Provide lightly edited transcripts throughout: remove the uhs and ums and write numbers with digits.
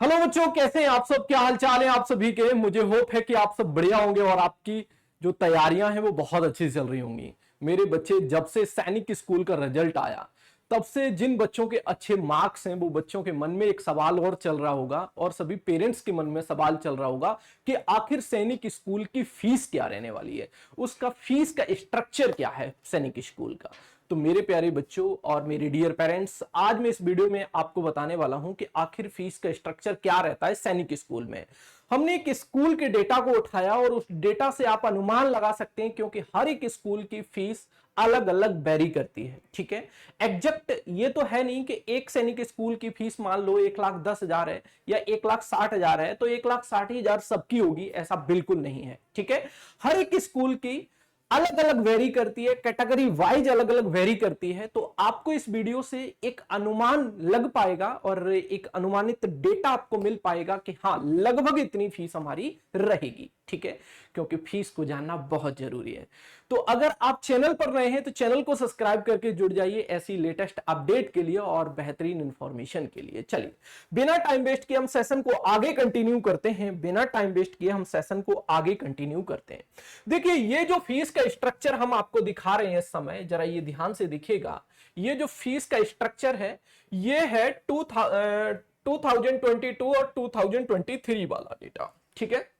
Hello बच्चों, कैसे हैं आप सब? क्या हाल चाल है आप सभी के? मुझे होप है कि आप सब बढ़िया होंगे और आपकी जो तैयारियां हैं वो बहुत अच्छी चल रही होंगी। मेरे बच्चे, जब से सैनिक स्कूल का रिजल्ट आया तब से जिन बच्चों के अच्छे मार्क्स हैं वो बच्चों के मन में एक सवाल और चल रहा होगा और सभी पेरेंट्स के मन में सवाल चल रहा होगा कि आखिर सैनिक स्कूल की फीस क्या रहने वाली है, उसका फीस का स्ट्रक्चर क्या है सैनिक स्कूल का। तो मेरे प्यारे बच्चों और मेरे डियर पेरेंट्स, आज मैं इस वीडियो में आपको बताने वाला हूं कि आखिर फीस का स्ट्रक्चर क्या रहता है सैनिक स्कूल में। हमने एक स्कूल के डेटा को उठाया और उस डेटा से आप अनुमान लगा सकते हैं, क्योंकि हर एक स्कूल की फीस अलग अलग वेरी करती है। ठीक है, एग्जैक्ट ये तो है नहीं कि एक सैनिक स्कूल की फीस मान लो 1,10,000 है या 1,60,000 है तो 1,60,000 सबकी होगी, ऐसा बिल्कुल नहीं है। ठीक है, हर एक स्कूल की अलग अलग वेरी करती है, कैटेगरी वाइज अलग अलग वेरी करती है। तो आपको इस वीडियो से एक अनुमान लग पाएगा और एक अनुमानित डेटा आपको मिल पाएगा कि हाँ, लगभग इतनी फीस हमारी रहेगी। ठीक है, क्योंकि फीस को जानना बहुत जरूरी है। तो अगर आप चैनल पर नए हैं तो चैनल को सब्सक्राइब करके जुड़ जाइए ऐसी लेटेस्ट अपडेट के लिए और बेहतरीन इंफॉर्मेशन के लिए। चलिए, बिना टाइम वेस्ट किए हम सेशन को आगे कंटिन्यू करते हैं। बिना टाइम वेस्ट किए हम सेशन को आगे कंटिन्यू करते हैं। देखिए, ये जो फीस का स्ट्रक्चर हम आपको दिखा रहे हैं इस समय, जरा ये ध्यान से दिखेगा। ये जो फीस का स्ट्रक्चर है ये है 2022 और 2023 वाला डेटा। ठीक है,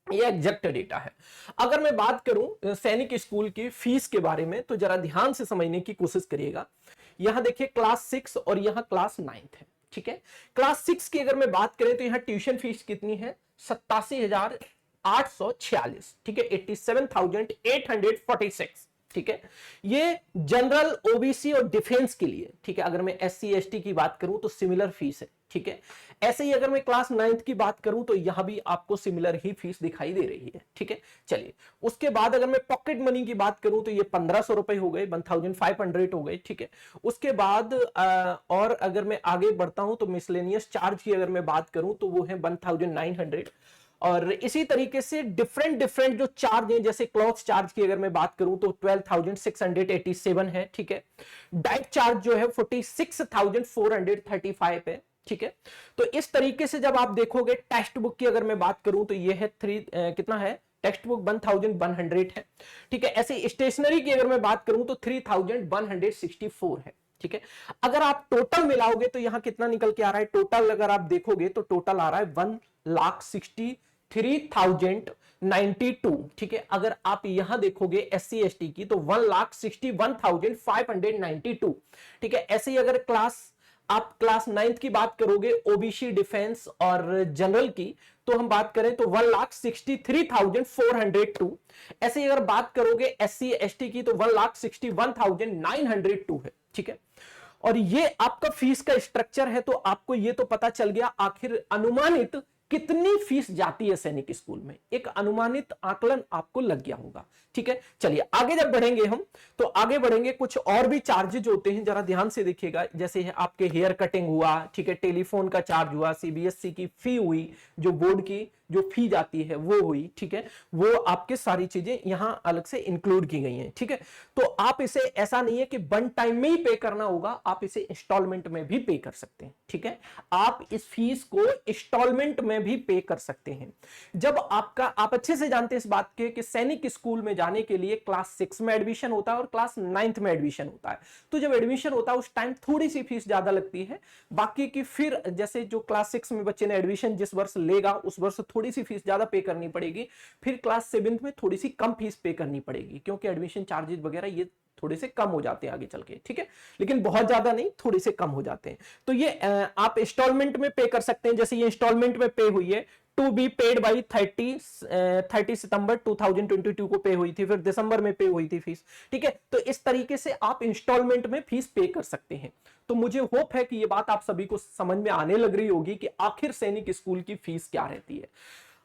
ये एग्जैक्ट डेटा है। अगर मैं बात करूं सैनिक स्कूल की फीस के बारे में तो जरा ध्यान से समझने की कोशिश करिएगा। यहां देखिए क्लास 6 और यहां क्लास 9 है। ठीक है, क्लास 6 की अगर मैं बात करें तो यहां ट्यूशन फीस कितनी है? 87,846। ठीक है, 87,846। ठीक है, ये जनरल, ओबीसी और डिफेंस के लिए। ठीक है, अगर मैं एससी एसटी की बात करूं तो सिमिलर फीस है। ठीक है, ऐसे ही अगर मैं क्लास 9 की बात करूं तो यहां भी आपको सिमिलर ही फीस दिखाई दे रही है। ठीक है, चलिए उसके बाद अगर मैं पॉकेट मनी की बात करूं तो ये 1,500 रुपए हो गए, 1,500 हो गए। ठीक है, उसके बाद और अगर मैं आगे बढ़ता हूं तो मिसलेनियस चार्ज की अगर मैं बात करूं तो वो है 1,900। और इसी तरीके से डिफरेंट डिफरेंट जो चार्ज हैं, जैसे क्लॉथ चार्ज की अगर मैं बात करूं तो 12,687 है। ठीक है, डाइट चार्ज जो है 46,435 है। ठीक है, तो इस तरीके से जब आप देखोगे, टेक्स्ट बुक की अगर मैं बात करूं तो ये है कितना है? टेक्स्ट बुक 1,100 है। ठीक है, ऐसे स्टेशनरी की अगर मैं बात करूं तो 3,164 है। ठीक है, अगर आप टोटल मिलाओगे तो यहां कितना निकल के आ रहा है? टोटल अगर आप देखोगे तो टोटल आ रहा है 1,63,092। ठीक है, अगर आप यहां देखोगे एससी एसटी की तो 1,61,592। ठीक है, ऐसे ही अगर आप क्लास 9 की बात करोगे, ओबीसी, डिफेंस और जनरल की, तो हम बात करें तो 1,63,402। ऐसे ही अगर बात करोगे एससी एसटी की तो 1,61,902 है। ठीक है, और ये आपका फीस का स्ट्रक्चर है। तो आपको ये तो पता चल गया आखिर अनुमानित कितनी फीस जाती है सैनिक स्कूल में, एक अनुमानित आकलन आपको लग गया होगा। ठीक है, चलिए आगे जब बढ़ेंगे हम तो आगे बढ़ेंगे, कुछ और भी चार्जेज होते हैं, जरा ध्यान से देखिएगा। जैसे है आपके हेयर कटिंग हुआ, ठीक है, टेलीफोन का चार्ज हुआ, सीबीएसई की फी हुई, जो बोर्ड की जो फी जाती है वो हुई। ठीक है, वो आपके सारी चीजें यहां अलग से इंक्लूड की गई हैं। ठीक है, तो आप इसे, ऐसा नहीं है कि वन टाइम में ही पे करना होगा, आप इसे इंस्टॉलमेंट में भी पे कर सकते हैं। ठीक है, आप इस फीस को इंस्टॉलमेंट में भी पे कर सकते हैं। जब आप अच्छे से जानते हैं इस बात के कि सैनिक स्कूल में जाने के लिए क्लास 6 में एडमिशन होता है और क्लास 9 में एडमिशन होता है। तो जब एडमिशन होता है उस टाइम थोड़ी सी फीस ज्यादा लगती है, बाकी की फिर जैसे जो क्लास 6 में बच्चे ने एडमिशन जिस वर्ष लेगा उस वर्ष थोड़ी सी फीस ज्यादा पे करनी पड़ेगी, फिर क्लास 7 में थोड़ी सी कम फीस पे करनी पड़ेगी, क्योंकि एडमिशन चार्जेस वगैरह ये थोड़े से कम हो जाते हैं आगे चल के। ठीक है, लेकिन बहुत ज्यादा नहीं, थोड़े से कम हो जाते हैं। तो ये आप इंस्टॉलमेंट में पे कर सकते हैं। जैसे ये इंस्टॉलमेंट में पे हुई है, टू बी पेड बाई 30 सितंबर 2022 को पे हुई थी, फिर दिसंबर में पे हुई थी फीस। ठीक है, तो इस तरीके से आप इंस्टॉलमेंट में फीस पे कर सकते हैं। तो मुझे होप है कि ये बात आप सभी को समझ में आने लग रही होगी कि आखिर सैनिक स्कूल की फीस क्या रहती है।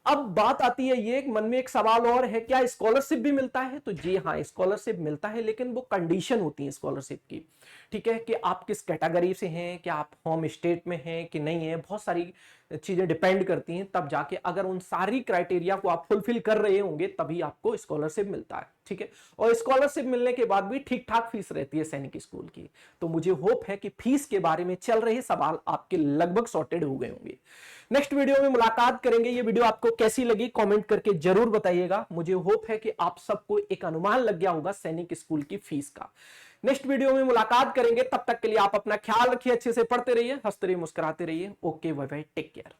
अब बात आती है, ये मन में एक सवाल और है, क्या स्कॉलरशिप भी मिलता है? तो जी हाँ, स्कॉलरशिप मिलता है, लेकिन वो कंडीशन होती है स्कॉलरशिप की। ठीक है, कि आप किस कैटेगरी से हैं, क्या आप होम स्टेट में हैं कि नहीं है, बहुत सारी चीजें डिपेंड करती हैं। तब जाके अगर उन सारी क्राइटेरिया को आप फुलफिल कर रहे होंगे तभी आपको स्कॉलरशिप मिलता है। ठीक है, और स्कॉलरशिप मिलने के बाद भी ठीक ठाक फीस रहती है सैनिक स्कूल की। तो मुझे होप है कि फीस के बारे में चल रहे सवाल आपके लगभग सॉर्टेड हो गए होंगे। नेक्स्ट वीडियो में मुलाकात करेंगे। ये वीडियो आपको कैसी लगी कमेंट करके जरूर बताइएगा। मुझे होप है कि आप सबको एक अनुमान लग गया होगा सैनिक स्कूल की फीस का। नेक्स्ट वीडियो में मुलाकात करेंगे, तब तक के लिए आप अपना ख्याल रखिए, अच्छे से पढ़ते रहिए, हंसते रहिए, मुस्कुराते रहिए। Okay, bye bye, take care.